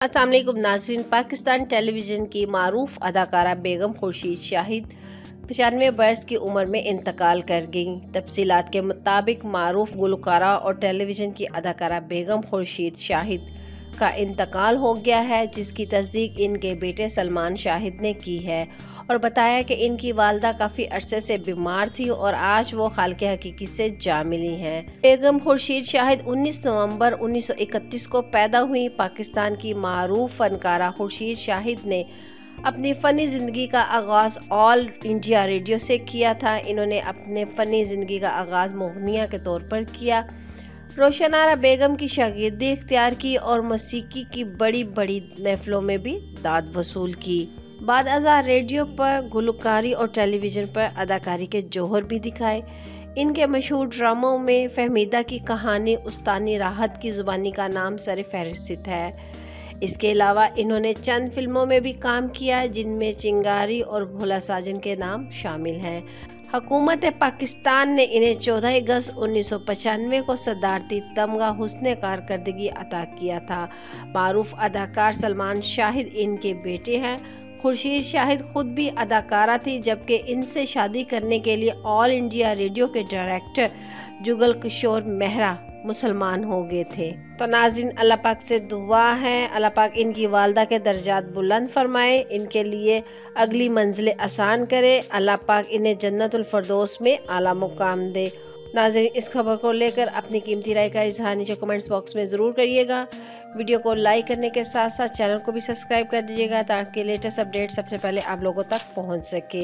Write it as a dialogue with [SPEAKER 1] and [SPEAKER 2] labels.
[SPEAKER 1] अस्सलाम वालेकुम नाज़रीन। पाकिस्तान टेलीविज़न की मारूफ अदाकारा बेगम खुर्शीद शाहिद 95 बरस की उम्र में इंतकाल कर गईं। तफसीलात के मुताबिक मारूफ गुलकारा और टेलीविज़न की अदाकारा बेगम खुर्शीद शाहिद का इंतकाल हो गया है, जिसकी तस्दीक इनके बेटे सलमान शाहिद ने की है और बताया कि इनकी वालदा काफ़ी अरसे से बीमार थी और आज वो खालिक हकीकी से जा मिली हैं। बेगम खुर्शीद शाहिद 19 नवंबर 1931 को पैदा हुई। पाकिस्तान की मारूफ फनकारा खुर्शीद शाहिद ने अपनी फ़नी ज़िंदगी का आगाज़ ऑल इंडिया रेडियो से किया था। इन्होंने अपने फ़नी ज़िंदगी का आगाज़ मोगनिया के तौर पर किया। रोशनारा बेगम की शागिर्दी इख्तियार की और मौसीकी की बड़ी बड़ी महफिलों में भी दाद वसूल की। बाद अज़ा रेडियो पर गुलकारी और टेलीविज़न पर अदाकारी के जौहर भी दिखाए। इनके मशहूर ड्रामों में फहमीदा की कहानी उस्तानी राहत की ज़ुबानी का नाम सर फहरिस्त है। इसके अलावा इन्होंने चंद फिल्मों में भी काम किया, जिनमें चिंगारी और भोला साजन के नाम शामिल हैं। हुकूमत पाकिस्तान ने इन्हें 14 अगस्त 1995 को सदारती तमगा हुस्न कारकर्दगी अता किया था। मारूफ अदाकार सलमान शाहिद इनके बेटे हैं। खुर्शीद शाहिद खुद भी अदाकारा थी, जबकि इनसे शादी करने के लिए ऑल इंडिया रेडियो के डायरेक्टर जुगल किशोर मेहरा मुसलमान हो गए थे। तो नाज़रीन, अल्लाह पाक से दुआ है, अल्लाह पाक इनकी वालदा के दर्जात बुलंद फरमाए, इनके लिए अगली मंजिलें आसान करे। अल्लाह पाक इन्हें जन्नतुल फरदौस में आला मुकाम दे। नाज़रीन, इस खबर को लेकर अपनी कीमती राय का इजहार नीचे कमेंट्स बॉक्स में ज़रूर करिएगा। वीडियो को लाइक करने के साथ साथ चैनल को भी सब्सक्राइब कर दीजिएगा, ताकि लेटेस्ट अपडेट सबसे पहले आप लोगों तक पहुँच सके।